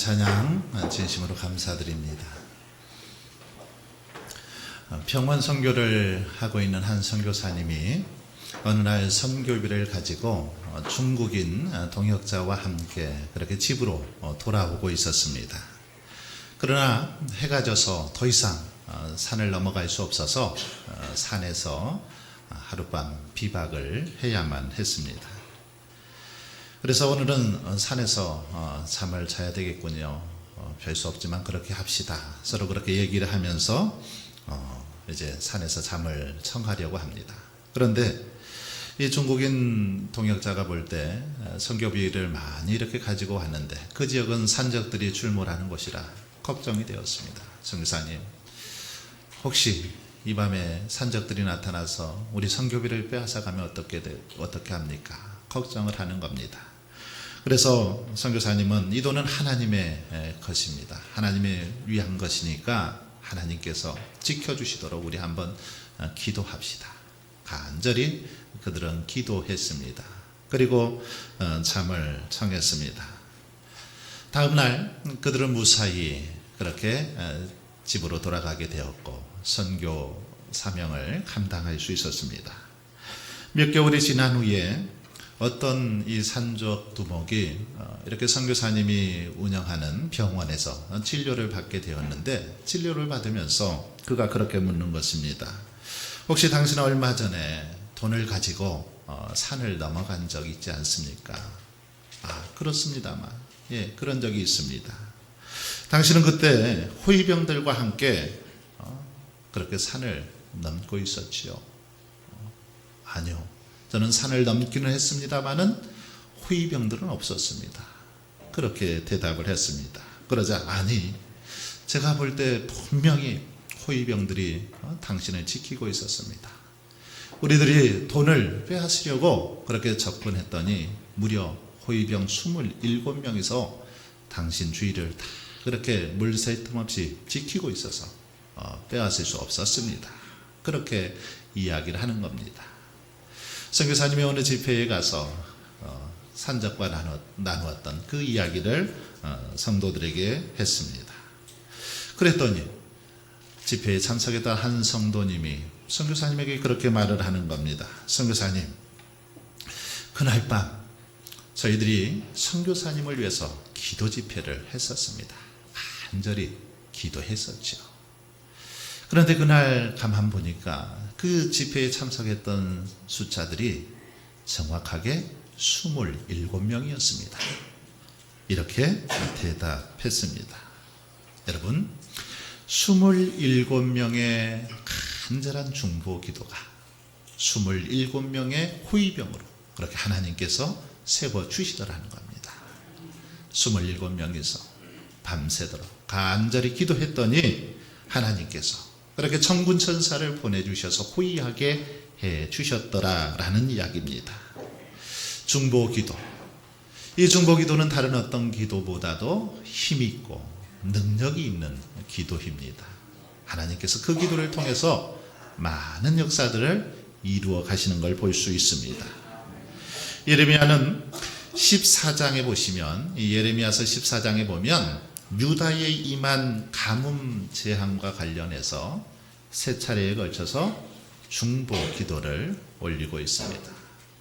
찬양 진심으로 감사드립니다. 평원 선교를 하고 있는 한 선교사님이 어느 날 선교비를 가지고 중국인 동역자와 함께 그렇게 집으로 돌아오고 있었습니다. 그러나 해가 져서 더 이상 산을 넘어갈 수 없어서 산에서 하룻밤 비박을 해야만 했습니다. 그래서 오늘은 산에서 잠을 자야 되겠군요. 별 수 없지만 그렇게 합시다. 서로 그렇게 얘기를 하면서 이제 산에서 잠을 청하려고 합니다. 그런데 이 중국인 동역자가 볼 때 선교비를 많이 이렇게 가지고 왔는데 그 지역은 산적들이 출몰하는 곳이라 걱정이 되었습니다. 선교사님, 혹시 이 밤에 산적들이 나타나서 우리 선교비를 빼앗아 가면 어떻게 합니까? 걱정을 하는 겁니다. 그래서 선교사님은 이 돈은 하나님의 것입니다. 하나님의 위한 것이니까 하나님께서 지켜주시도록 우리 한번 기도합시다. 간절히 그들은 기도했습니다. 그리고 잠을 청했습니다. 다음 날 그들은 무사히 그렇게 집으로 돌아가게 되었고 선교 사명을 감당할 수 있었습니다. 몇 개월이 지난 후에 어떤 이 산적 두목이 이렇게 선교사님이 운영하는 병원에서 치료를 받게 되었는데 치료를 받으면서 그가 그렇게 묻는 것입니다. 혹시 당신은 얼마 전에 돈을 가지고 산을 넘어간 적이 있지 않습니까? 그렇습니다만 예, 그런 적이 있습니다. 당신은 그때 호위병들과 함께 그렇게 산을 넘고 있었지요? 아니요. 저는 산을 넘기는 했습니다마는 호위병들은 없었습니다. 그렇게 대답을 했습니다. 그러자 아니, 제가 볼 때 분명히 호위병들이 당신을 지키고 있었습니다. 우리들이 돈을 빼앗으려고 그렇게 접근했더니 무려 호위병 27명이서 당신 주위를 다 그렇게 물새 틈 없이 지키고 있어서 빼앗을 수 없었습니다. 그렇게 이야기를 하는 겁니다. 선교사님이 어느 집회에 가서 산적과 나누었던 그 이야기를 성도들에게 했습니다. 그랬더니 집회에 참석했던 한 성도님이 선교사님에게 그렇게 말을 하는 겁니다. 선교사님, 그날 밤 저희들이 선교사님을 위해서 기도 집회를 했었습니다. 간절히 기도했었죠. 그런데 그날 가만 보니까 그 집회에 참석했던 숫자들이 정확하게 27명이었습니다. 이렇게 대답했습니다. 여러분, 27명의 간절한 중보 기도가 27명의 호위병으로 그렇게 하나님께서 세워주시더라는 겁니다. 27명이서 밤새도록 간절히 기도했더니 하나님께서 그렇게 천군 천사를 보내주셔서 호위하게 해주셨더라라는 이야기입니다. 중보기도, 이 중보기도는 다른 어떤 기도보다도 힘있고 능력이 있는 기도입니다. 하나님께서 그 기도를 통해서 많은 역사들을 이루어 가시는 걸 볼 수 있습니다. 예레미야는 14장에 보시면, 이 예레미야서 14장에 보면 유다에 임한 가뭄 재앙과 관련해서 세 차례에 걸쳐서 중보 기도를 올리고 있습니다.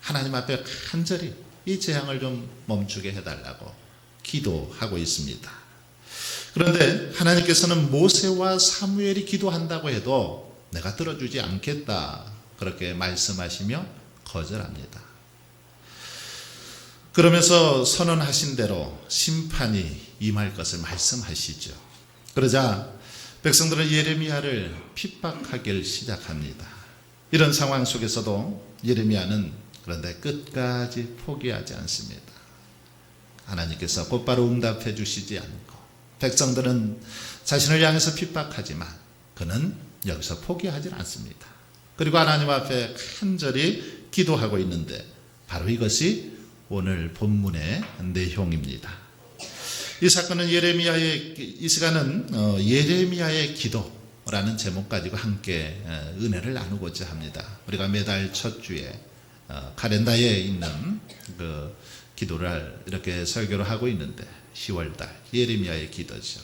하나님 앞에 간절히 이 재앙을 좀 멈추게 해달라고 기도하고 있습니다. 그런데 하나님께서는 모세와 사무엘이 기도한다고 해도 내가 들어주지 않겠다 그렇게 말씀하시며 거절합니다. 그러면서 선언하신 대로 심판이 임할 것을 말씀하시죠. 그러자 백성들은 예레미야를 핍박하기를 시작합니다. 이런 상황 속에서도 예레미야는 그런데 끝까지 포기하지 않습니다. 하나님께서 곧바로 응답해 주시지 않고 백성들은 자신을 향해서 핍박하지만 그는 여기서 포기하지 않습니다. 그리고 하나님 앞에 간절히 기도하고 있는데 바로 이것이 오늘 본문의 내용입니다. 이 사건은 이 시간은 예레미야의 기도라는 제목 가지고 함께 은혜를 나누고자 합니다. 우리가 매달 첫 주에 칼렌다에 있는 그 기도를 이렇게 설교를 하고 있는데 10월달 예레미야의 기도죠.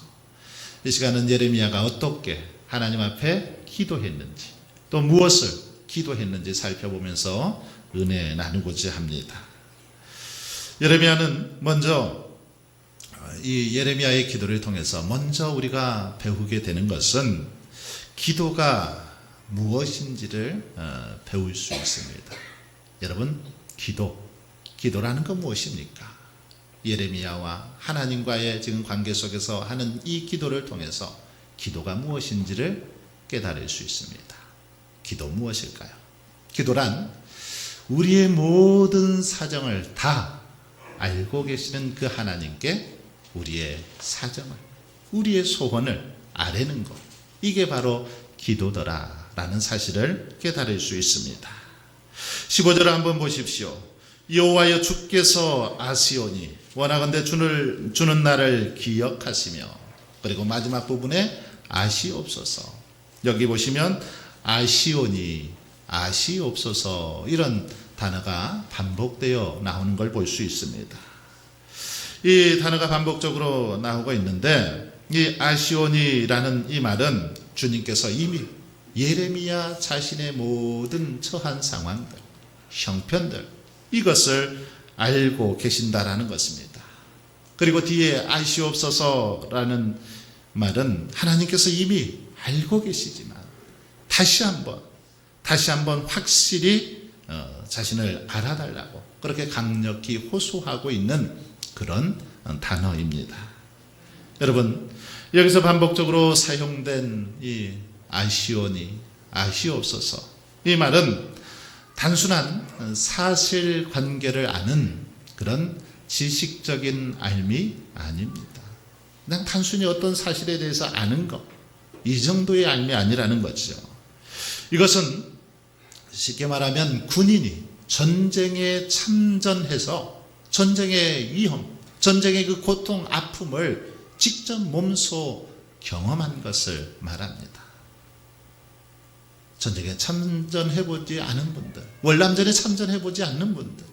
이 시간은 예레미야가 어떻게 하나님 앞에 기도했는지 또 무엇을 기도했는지 살펴보면서 은혜 나누고자 합니다. 예레미야는 먼저 이 예레미야의 기도를 통해서 먼저 우리가 배우게 되는 것은 기도가 무엇인지를 배울 수 있습니다. 여러분, 기도라는 건 무엇입니까? 예레미야와 하나님과의 지금 관계 속에서 하는 이 기도를 통해서 기도가 무엇인지를 깨달을 수 있습니다. 기도 무엇일까요? 기도란 우리의 모든 사정을 다 알고 계시는 그 하나님께 우리의 사정을, 우리의 소원을 아뢰는 것, 이게 바로 기도더라라는 사실을 깨달을 수 있습니다. 15절을 한번 보십시오. 여호와여 주께서 아시오니 원하건대 주는 날을 기억하시며, 그리고 마지막 부분에 아시옵소서. 여기 보시면 아시오니, 아시옵소서, 이런 단어가 반복되어 나오는 걸 볼 수 있습니다. 이 단어가 반복적으로 나오고 있는데, 이 아시오니라는 이 말은 주님께서 이미 예레미야 자신의 모든 처한 상황들, 형편들, 이것을 알고 계신다라는 것입니다. 그리고 뒤에 아시옵소서라는 말은 하나님께서 이미 알고 계시지만 다시 한번 확실히 자신을 알아달라고 그렇게 강력히 호소하고 있는 그런 단어입니다. 여러분, 여기서 반복적으로 사용된 이 아시오니, 아시옵소서, 이 말은 단순한 사실관계를 아는 그런 지식적인 알미 아닙니다. 그냥 단순히 어떤 사실에 대해서 아는 것, 이 정도의 알미 아니라는 거죠. 이것은 쉽게 말하면 군인이 전쟁에 참전해서 전쟁의 위험, 전쟁의 그 고통, 아픔을 직접 몸소 경험한 것을 말합니다. 전쟁에 참전해보지 않은 분들, 월남전에 참전해보지 않는 분들,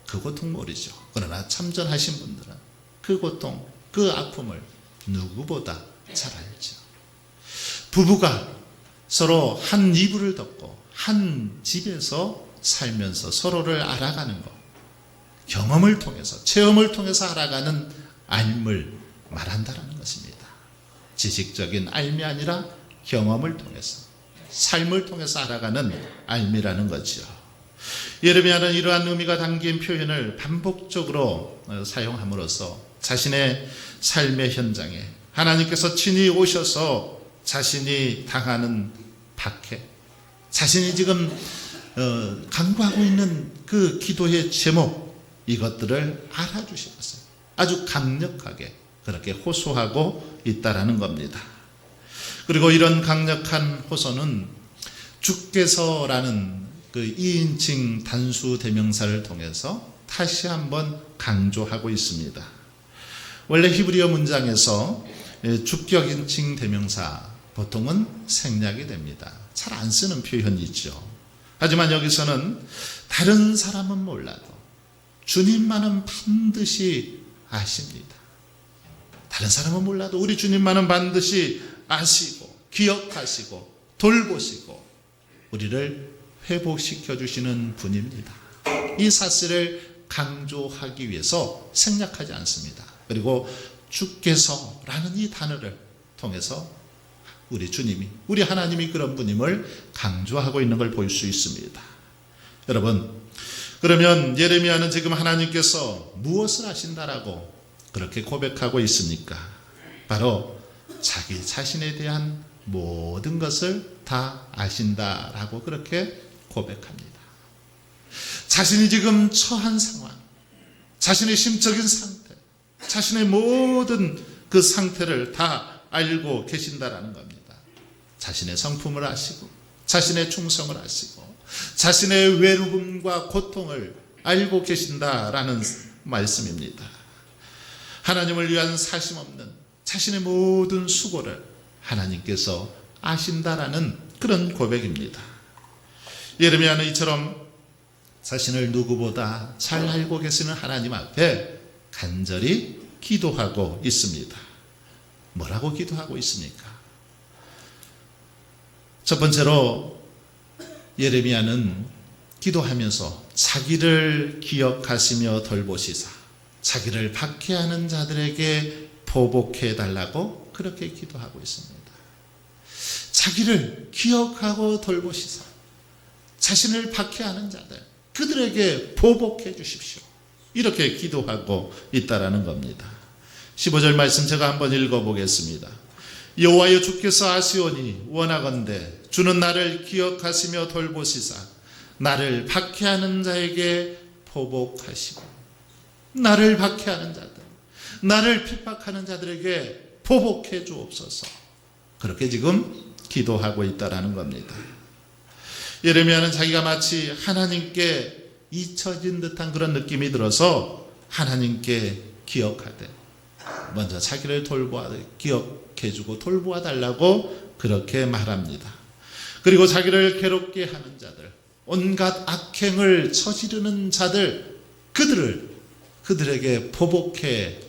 그 고통 모르죠. 그러나 참전하신 분들은 그 고통, 그 아픔을 누구보다 잘 알죠. 부부가 서로 한 이불을 덮고 한 집에서 살면서 서로를 알아가는 것, 경험을 통해서, 체험을 통해서 알아가는 알을 말한다는 것입니다. 지식적인 알미 아니라 경험을 통해서, 삶을 통해서 알아가는 알미라는 거죠. 예레미야는 이러한 의미가 담긴 표현을 반복적으로 사용함으로써 자신의 삶의 현장에 하나님께서 친히 오셔서 자신이 당하는 박해, 자신이 지금 간구하고 있는 그 기도의 제목, 이것들을 알아주시면서 아주 강력하게 그렇게 호소하고 있다라는 겁니다. 그리고 이런 강력한 호소는 주께서라는 그 2인칭 단수 대명사를 통해서 다시 한번 강조하고 있습니다. 원래 히브리어 문장에서 주격인칭 대명사 보통은 생략이 됩니다. 잘 안 쓰는 표현이죠. 하지만 여기서는 다른 사람은 몰라도 주님만은 반드시 아십니다. 다른 사람은 몰라도 우리 주님만은 반드시 아시고 기억하시고 돌보시고 우리를 회복시켜 주시는 분입니다. 이 사실을 강조하기 위해서 생략하지 않습니다. 그리고 주께서라는 이 단어를 통해서 우리 주님이, 우리 하나님이 그런 분임을 강조하고 있는 걸 볼 수 있습니다. 여러분, 그러면 예레미야는 지금 하나님께서 무엇을 하신다라고 그렇게 고백하고 있습니까? 바로 자기 자신에 대한 모든 것을 다 아신다라고 그렇게 고백합니다. 자신이 지금 처한 상황, 자신의 심적인 상태, 자신의 모든 그 상태를 다 알고 계신다라는 겁니다. 자신의 성품을 아시고, 자신의 충성을 아시고, 자신의 외로움과 고통을 알고 계신다라는 말씀입니다. 하나님을 위한 사심없는 자신의 모든 수고를 하나님께서 아신다라는 그런 고백입니다. 예레미야는 이처럼 자신을 누구보다 잘 알고 계시는 하나님 앞에 간절히 기도하고 있습니다. 뭐라고 기도하고 있습니까? 첫 번째로 예레미야는 기도하면서 자기를 기억하시며 돌보시사 자기를 박해하는 자들에게 보복해 달라고 그렇게 기도하고 있습니다. 자기를 기억하고 돌보시사 자신을 박해하는 자들 그들에게 보복해 주십시오. 이렇게 기도하고 있다라는 겁니다. 15절 말씀 제가 한번 읽어보겠습니다. 여호와여 주께서 아시오니 원하건대 주는 나를 기억하시며 돌보시사 나를 박해하는 자에게 보복하시고 나를 박해하는 자들 나를 핍박하는 자들에게 보복해 주옵소서. 그렇게 지금 기도하고 있다라는 겁니다. 예레미야는 자기가 마치 하나님께 잊혀진 듯한 그런 느낌이 들어서 하나님께 기억하되 먼저 자기를 기억해주고 돌보아 달라고 그렇게 말합니다. 그리고 자기를 괴롭게 하는 자들 온갖 악행을 저지르는 자들 그들에게 보복해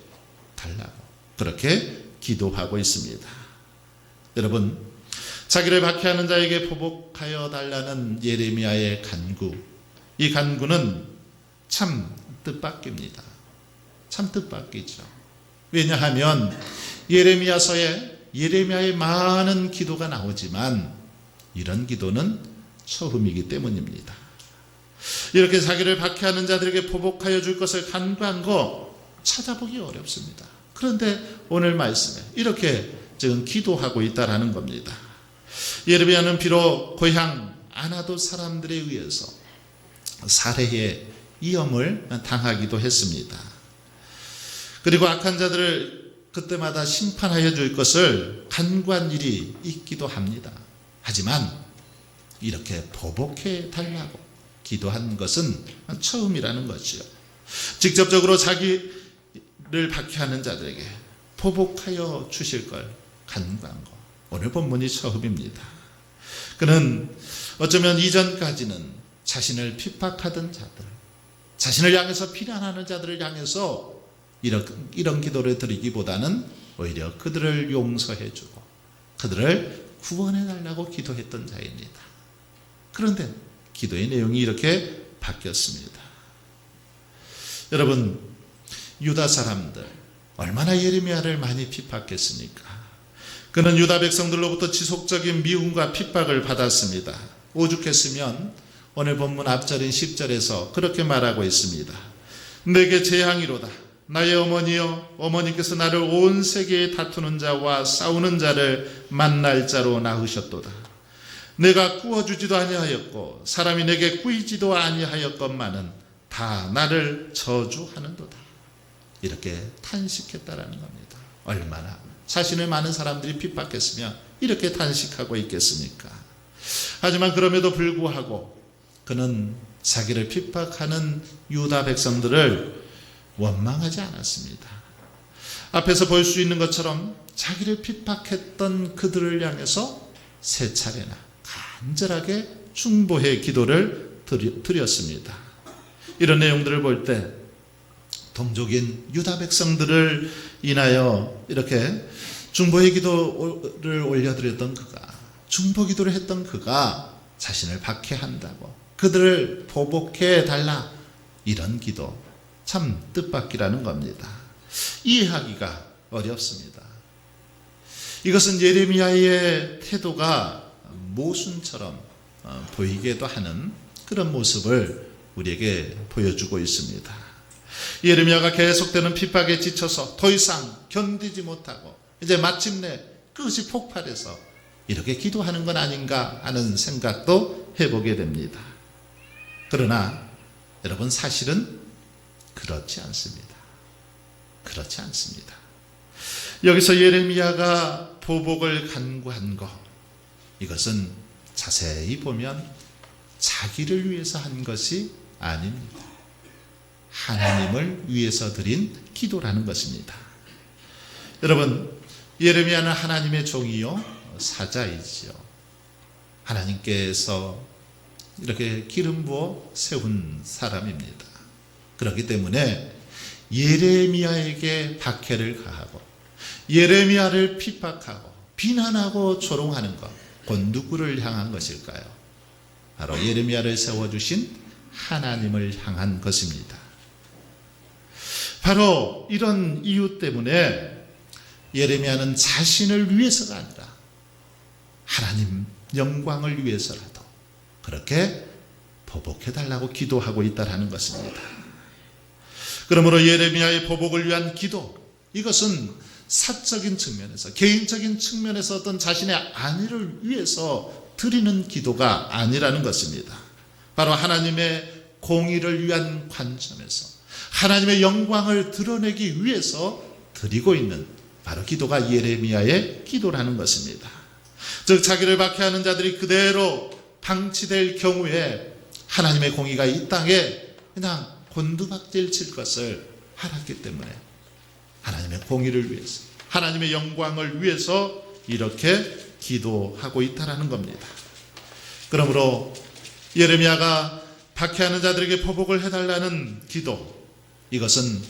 달라고 그렇게 기도하고 있습니다. 여러분 자기를 박해하는 자에게 보복하여 달라는 예레미야의 간구 이 간구는 참 뜻밖입니다. 참 뜻밖이죠. 왜냐하면 예레미야의 많은 기도가 나오지만 이런 기도는 처음이기 때문입니다. 이렇게 자기를 박해하는 자들에게 보복하여 줄 것을 간구한 거 찾아보기 어렵습니다. 그런데 오늘 말씀에 이렇게 지금 기도하고 있다라는 겁니다. 예레미야는 비록 고향 아나도 사람들에 의해서 살해의 위험을 당하기도 했습니다. 그리고 악한 자들을 그때마다 심판하여 줄 것을 간구한 일이 있기도 합니다. 하지만 이렇게 보복해 달라고 기도한 것은 처음이라는 거죠. 직접적으로 자기를 박해하는 자들에게 보복하여 주실 걸 간구한 것. 오늘 본문이 처음입니다. 그는 어쩌면 이전까지는 자신을 핍박하던 자들, 자신을 향해서 비난하는 자들을 향해서 이런 기도를 드리기보다는 오히려 그들을 용서해 주고 그들을 구원해 달라고 기도했던 자입니다. 그런데 기도의 내용이 이렇게 바뀌었습니다. 여러분 유다 사람들 얼마나 예레미야를 많이 핍박했습니까? 그는 유다 백성들로부터 지속적인 미움과 핍박을 받았습니다. 오죽했으면 오늘 본문 앞절인 10절에서 그렇게 말하고 있습니다. 내게 재앙이로다. 나의 어머니여 어머니께서 나를 온 세계에 다투는 자와 싸우는 자를 만날 자로 낳으셨도다. 내가 구워주지도 아니하였고 사람이 내게 구이지도 아니하였건만은 다 나를 저주하는도다. 이렇게 탄식했다라는 겁니다. 얼마나 자신을 많은 사람들이 핍박했으면 이렇게 탄식하고 있겠습니까? 하지만 그럼에도 불구하고 그는 자기를 핍박하는 유다 백성들을 원망하지 않았습니다. 앞에서 볼 수 있는 것처럼 자기를 핍박했던 그들을 향해서 세 차례나 간절하게 중보의 기도를 드렸습니다. 이런 내용들을 볼 때 동족인 유다 백성들을 인하여 이렇게 중보의 기도를 올려드렸던 그가, 중보 기도를 했던 그가 자신을 박해한다고 그들을 보복해 달라, 이런 기도 참 뜻밖이라는 겁니다. 이해하기가 어렵습니다. 이것은 예레미야의 태도가 모순처럼 보이기도 하는 그런 모습을 우리에게 보여주고 있습니다. 예레미야가 계속되는 핍박에 지쳐서 더 이상 견디지 못하고 이제 마침내 끝이 폭발해서 이렇게 기도하는 건 아닌가 하는 생각도 해보게 됩니다. 그러나 여러분 사실은 그렇지 않습니다. 그렇지 않습니다. 여기서 예레미야가 보복을 간구한 것, 이것은 자세히 보면 자기를 위해서 한 것이 아닙니다. 하나님을 위해서 드린 기도라는 것입니다. 여러분, 예레미야는 하나님의 종이요 사자이지요. 하나님께서 이렇게 기름 부어 세운 사람입니다. 그렇기 때문에 예레미야에게 박해를 가하고 예레미야를 핍박하고 비난하고 조롱하는 것, 곧 누구를 향한 것일까요? 바로 예레미야를 세워주신 하나님을 향한 것입니다. 바로 이런 이유 때문에 예레미야는 자신을 위해서가 아니라 하나님 영광을 위해서라도 그렇게 보복해달라고 기도하고 있다는 것입니다. 그러므로 예레미야의 보복을 위한 기도, 이것은 사적인 측면에서, 개인적인 측면에서 어떤 자신의 안위를 위해서 드리는 기도가 아니라는 것입니다. 바로 하나님의 공의를 위한 관점에서 하나님의 영광을 드러내기 위해서 드리고 있는 바로 기도가 예레미야의 기도라는 것입니다. 즉 자기를 박해하는 자들이 그대로 방치될 경우에 하나님의 공의가 이 땅에 그냥 곤두박질 칠 것을 알았기 때문에 하나님의 공의를 위해서, 하나님의 영광을 위해서 이렇게 기도하고 있다는 겁니다. 그러므로 예레미야가 박해하는 자들에게 보복을 해달라는 기도, 이것은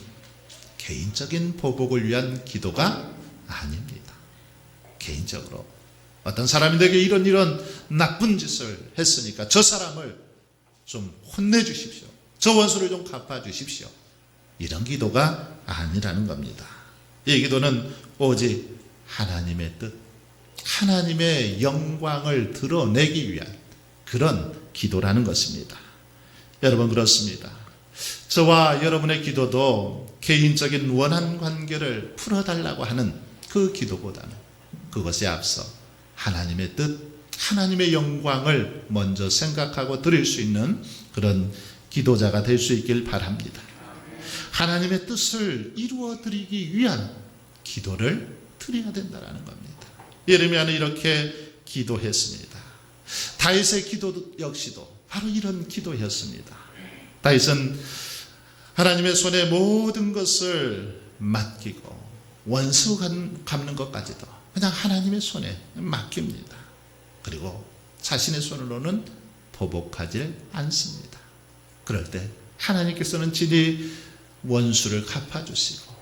개인적인 보복을 위한 기도가 아닙니다. 개인적으로 어떤 사람이 내게 이런 나쁜 짓을 했으니까 저 사람을 좀 혼내주십시오, 저 원수를 좀 갚아주십시오, 이런 기도가 아니라는 겁니다. 이 기도는 오직 하나님의 뜻, 하나님의 영광을 드러내기 위한 그런 기도라는 것입니다. 여러분, 그렇습니다. 저와 여러분의 기도도 개인적인 원한 관계를 풀어달라고 하는 그 기도보다는 그것에 앞서 하나님의 뜻, 하나님의 영광을 먼저 생각하고 드릴 수 있는 그런 기도자가 될 수 있길 바랍니다. 하나님의 뜻을 이루어 드리기 위한 기도를 드려야 된다는 겁니다. 예레미야는 이렇게 기도했습니다. 다윗의 기도 역시도 바로 이런 기도였습니다. 다윗은 하나님의 손에 모든 것을 맡기고 원수 갚는 것까지도 그냥 하나님의 손에 맡깁니다. 그리고 자신의 손으로는 보복하지 않습니다. 그럴 때 하나님께서는 진히 원수를 갚아주시고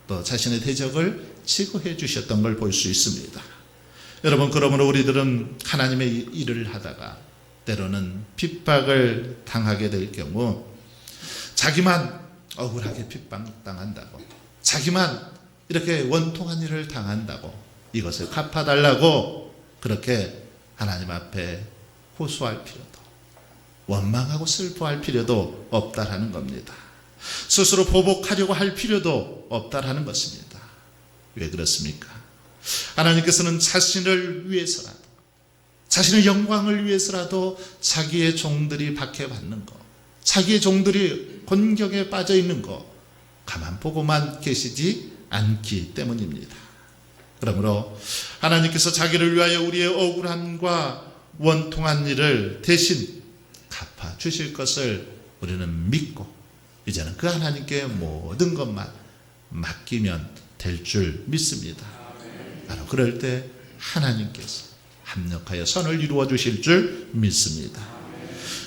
또 자신의 대적을 치고해 주셨던 걸 볼 수 있습니다. 여러분, 그러므로 우리들은 하나님의 일을 하다가 때로는 핍박을 당하게 될 경우 자기만 억울하게 핍박당한다고, 자기만 이렇게 원통한 일을 당한다고 이것을 갚아달라고 그렇게 하나님 앞에 호소할 필요도, 원망하고 슬퍼할 필요도 없다라는 겁니다. 스스로 보복하려고 할 필요도 없다라는 것입니다. 왜 그렇습니까? 하나님께서는 자신을 위해서라도, 자신의 영광을 위해서라도 자기의 종들이 박해받는 것, 자기의 종들이 곤경에 빠져 있는 것 가만 보고만 계시지 않기 때문입니다. 그러므로 하나님께서 자기를 위하여 우리의 억울함과 원통한 일을 대신 갚아 주실 것을 우리는 믿고 이제는 그 하나님께 모든 것만 맡기면 될 줄 믿습니다. 바로 그럴 때 하나님께서 합력하여 선을 이루어 주실 줄 믿습니다.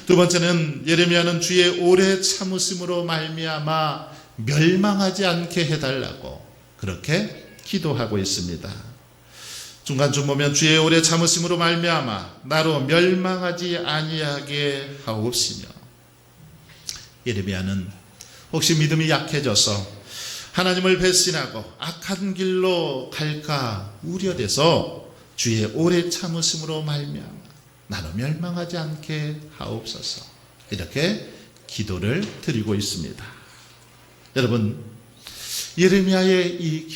두 번째는 예레미야는 주의 오래 참으심으로 말미암아 멸망하지 않게 해달라고 그렇게 기도하고 있습니다. 중간쯤 보면 주의 오래 참으심으로 말미암아 나로 멸망하지 아니하게 하옵시며, 예레미야는 혹시 믿음이 약해져서 하나님을 배신하고 악한 길로 갈까 우려돼서 주의 오래 참으심으로 말미암아 나로 멸망하지 않게 하옵소서, 이렇게 기도를 드리고 있습니다. 여러분, 예레미야의 이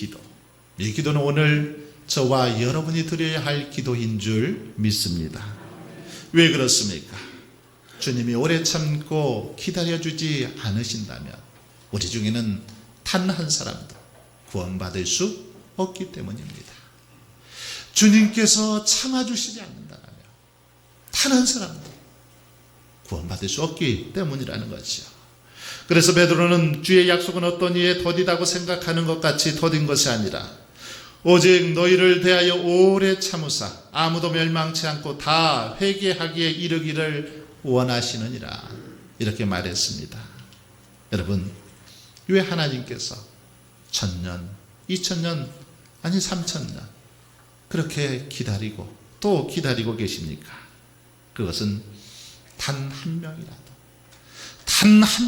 기도는 오늘 저와 여러분이 드려야 할 기도인 줄 믿습니다. 왜 그렇습니까? 주님이 오래 참고 기다려주지 않으신다면 우리 중에는 단 한 사람도 구원받을 수 없기 때문입니다. 주님께서 참아주시지 않는다면 단 한 사람도 구원받을 수 없기 때문이라는 것이죠. 그래서 베드로는 주의 약속은 어떤 이에 더디다고 생각하는 것 같이 더딘 것이 아니라 오직 너희를 대하여 오래 참으사 아무도 멸망치 않고 다 회개하기에 이르기를 원하시느니라, 이렇게 말했습니다. 여러분, 왜 하나님께서 1000년, 2000년, 아니 3000년 그렇게 기다리고 또 기다리고 계십니까? 그것은 단 한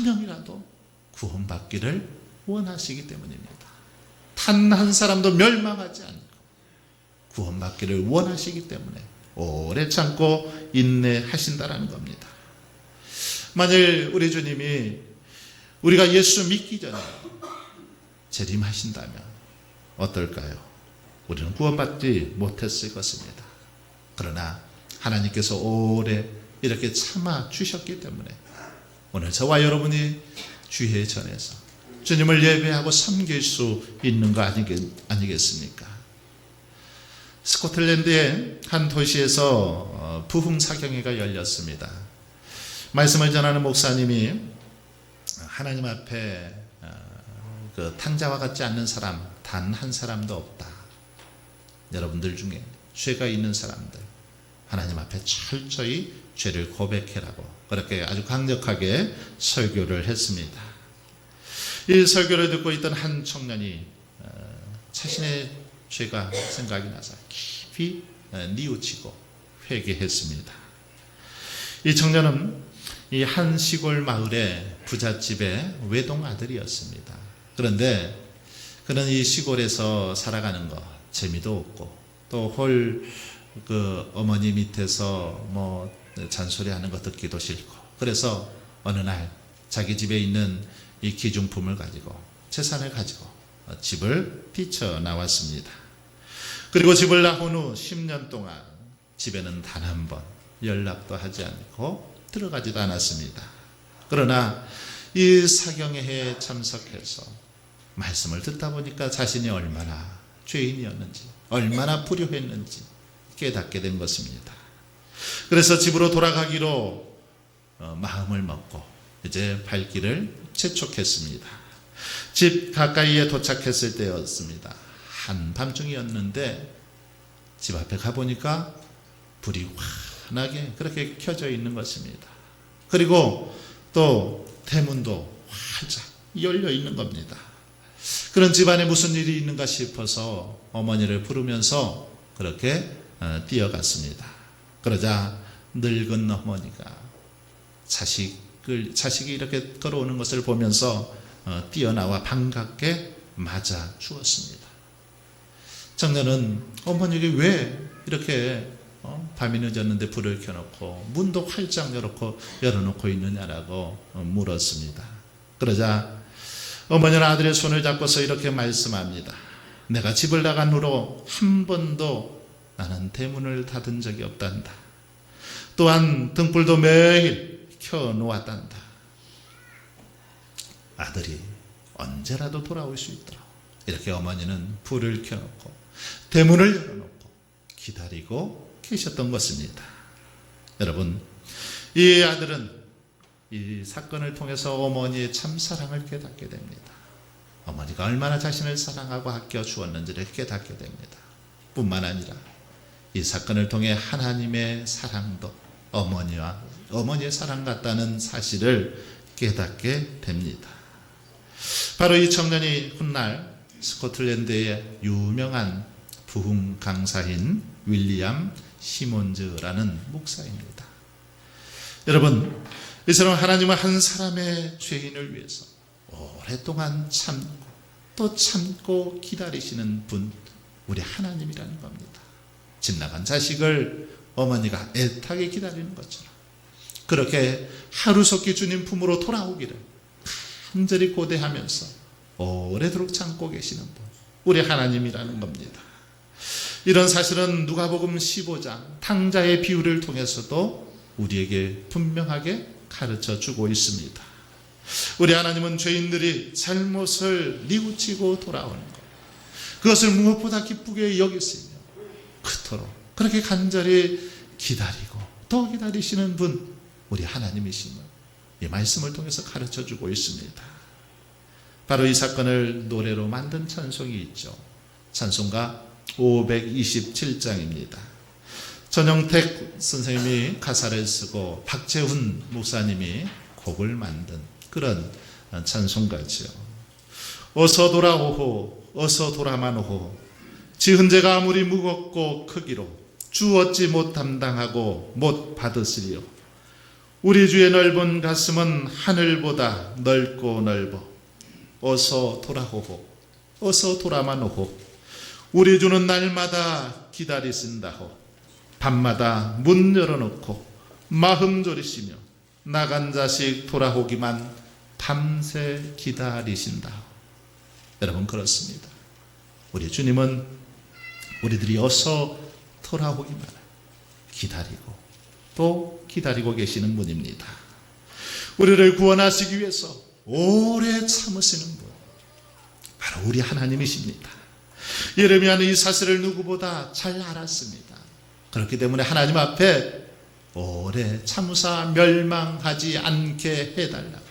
명이라도 구원받기를 원하시기 때문입니다. 단 한 사람도 멸망하지 않고 구원받기를 원하시기 때문에 오래 참고 인내하신다라는 겁니다. 만일 우리 주님이 우리가 예수 믿기 전에 재림하신다면 어떨까요? 우리는 구원받지 못했을 것입니다. 그러나 하나님께서 오래 이렇게 참아 주셨기 때문에 오늘 저와 여러분이 주의 전에서 주님을 예배하고 섬길 수 있는 거 아니겠습니까? 스코틀랜드의 한 도시에서 부흥사경회가 열렸습니다. 말씀을 전하는 목사님이 하나님 앞에 그 탕자와 같지 않는 사람 단 한 사람도 없다. 여러분들 중에 죄가 있는 사람들 하나님 앞에 철저히 죄를 고백해라고 그렇게 아주 강력하게 설교를 했습니다. 이 설교를 듣고 있던 한 청년이 자신의 죄가 생각이 나서 깊이 뉘우치고 회개했습니다. 이 청년은 이 한 시골 마을의 부잣집의 외동 아들이었습니다. 그런데 그는 이 시골에서 살아가는 거 재미도 없고 또 그 어머니 밑에서 뭐 잔소리하는 거 듣기도 싫고 그래서 어느 날 자기 집에 있는 이 기중품을 가지고 재산을 가지고 집을 뛰쳐나왔습니다. 그리고 집을 나온 후 10년 동안 집에는 단 한 번 연락도 하지 않고 들어가지도 않았습니다. 그러나 이 사경회에 참석해서 말씀을 듣다 보니까 자신이 얼마나 죄인이었는지 얼마나 불효했는지 깨닫게 된 것입니다. 그래서 집으로 돌아가기로 마음을 먹고 이제 발길을 재촉했습니다. 집 가까이에 도착했을 때였습니다. 한밤중이었는데 집 앞에 가보니까 불이 환하게 그렇게 켜져 있는 것입니다. 그리고 또 대문도 활짝 열려 있는 겁니다. 그런 집안에 무슨 일이 있는가 싶어서 어머니를 부르면서 그렇게 뛰어갔습니다. 그러자 늙은 어머니가 자식이 이렇게 걸어오는 것을 보면서 뛰어나와 반갑게 맞아 주었습니다. 청년은 어머니에게 왜 이렇게 밤이 늦었는데 불을 켜놓고 문도 활짝 열어놓고 있느냐라고 물었습니다. 그러자 어머니는 아들의 손을 잡고서 이렇게 말씀합니다. 내가 집을 나간 후로 한 번도 나는 대문을 닫은 적이 없단다. 또한 등불도 매일 켜놓았단다. 아들이 언제라도 돌아올 수 있도록 이렇게 어머니는 불을 켜놓고 대문을 열어놓고 기다리고 계셨던 것입니다. 여러분, 이 아들은 이 사건을 통해서 어머니의 참 사랑을 깨닫게 됩니다. 어머니가 얼마나 자신을 사랑하고 아껴 주었는지를 깨닫게 됩니다. 뿐만 아니라 이 사건을 통해 하나님의 사랑도 어머니의 사랑 같다는 사실을 깨닫게 됩니다. 바로 이 청년이 훗날 스코틀랜드의 유명한 부흥 강사인 윌리엄 시몬즈라는 목사입니다. 여러분, 이 사람은 하나님은 한 사람의 죄인을 위해서 오랫동안 참고 기다리시는 분, 우리 하나님이라는 겁니다. 집 나간 자식을 어머니가 애타게 기다리는 것처럼 그렇게 하루속히 주님 품으로 돌아오기를 간절히 고대하면서 오래도록 참고 계시는 분, 우리 하나님이라는 겁니다. 이런 사실은 누가복음 15장 탕자의 비유를 통해서도 우리에게 분명하게 가르쳐 주고 있습니다. 우리 하나님은 죄인들이 잘못을 뉘우치고 돌아오는 것, 그것을 무엇보다 기쁘게 여기시며 그토록 그렇게 간절히 기다리고 더 기다리시는 분, 우리 하나님이심을 이 말씀을 통해서 가르쳐 주고 있습니다. 바로 이 사건을 노래로 만든 찬송이 있죠. 찬송가 527장입니다. 전영택 선생님이 가사를 쓰고 박재훈 목사님이 곡을 만든 그런 찬송가죠. 어서 돌아오호 어서 돌아만 오호. 지은 죄가 아무리 무겁고 크기로 주 어찌 못 담당하고 못 받으시리요. 우리 주의 넓은 가슴은 하늘보다 넓고 넓어. 어서 돌아오호 어서 돌아만 오호. 우리 주는 날마다 기다리신다호. 밤마다 문 열어놓고 마음 졸이시며 나간 자식 돌아오기만 밤새 기다리신다. 여러분, 그렇습니다. 우리 주님은 우리들이 어서 돌아오기만 기다리고 또 기다리고 계시는 분입니다. 우리를 구원하시기 위해서 오래 참으시는 분, 바로 우리 하나님이십니다. 예레미야는 이 사실을 누구보다 잘 알았습니다. 그렇기 때문에 하나님 앞에 오래 참으사 멸망하지 않게 해달라고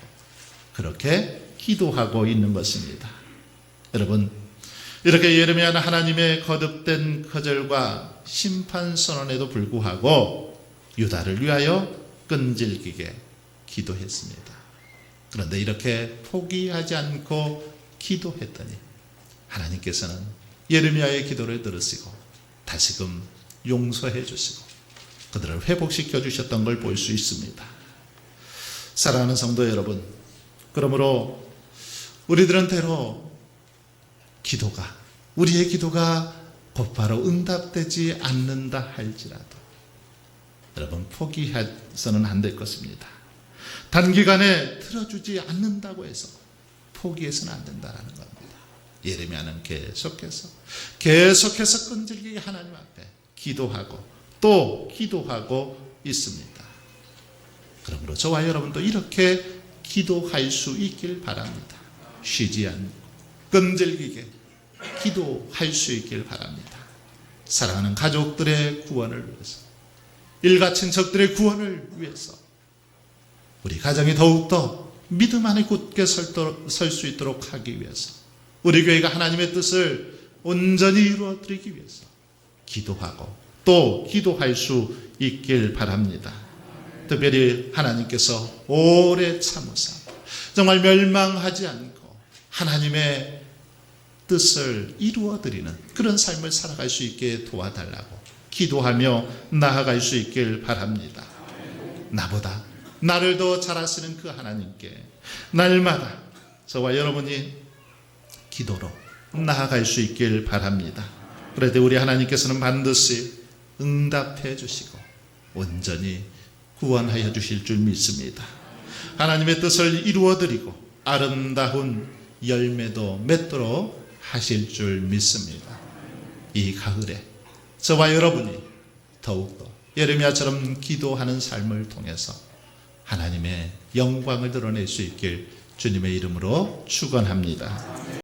그렇게 기도하고 있는 것입니다. 여러분, 이렇게 예레미야는 하나님의 거듭된 거절과 심판 선언에도 불구하고 유다를 위하여 끈질기게 기도했습니다. 그런데 이렇게 포기하지 않고 기도했더니 하나님께서는 예레미야의 기도를 들으시고 다시금 용서해 주시고 그들을 회복시켜 주셨던 걸 볼 수 있습니다. 사랑하는 성도 여러분, 그러므로 우리들은 때로 우리의 기도가 곧바로 응답되지 않는다 할지라도 여러분, 포기해서는 안 될 것입니다. 단기간에 들어주지 않는다고 해서 포기해서는 안 된다는 겁니다. 예레미야는 계속해서 끈질기게 하나님 앞에 기도하고 또 기도하고 있습니다. 그러므로 저와 여러분도 이렇게 기도할 수 있길 바랍니다. 쉬지 않고 끈질기게 기도할 수 있길 바랍니다. 사랑하는 가족들의 구원을 위해서, 일가 친척들의 구원을 위해서, 우리 가정이 더욱더 믿음 안에 굳게 설 수 있도록 하기 위해서, 우리 교회가 하나님의 뜻을 온전히 이루어드리기 위해서 기도하고 또 기도할 수 있길 바랍니다. 특별히 하나님께서 오래 참으사 정말 멸망하지 않고 하나님의 뜻을 이루어드리는 그런 삶을 살아갈 수 있게 도와달라고 기도하며 나아갈 수 있길 바랍니다. 나보다 나를 더 잘 아시는 그 하나님께 날마다 저와 여러분이 기도로 나아갈 수 있길 바랍니다. 그럴 때 우리 하나님께서는 반드시 응답해 주시고 온전히 구원하여 주실 줄 믿습니다. 하나님의 뜻을 이루어드리고 아름다운 열매도 맺도록 하실 줄 믿습니다. 이 가을에 저와 여러분이 더욱더 예레미야처럼 기도하는 삶을 통해서 하나님의 영광을 드러낼 수 있길 주님의 이름으로 축원합니다.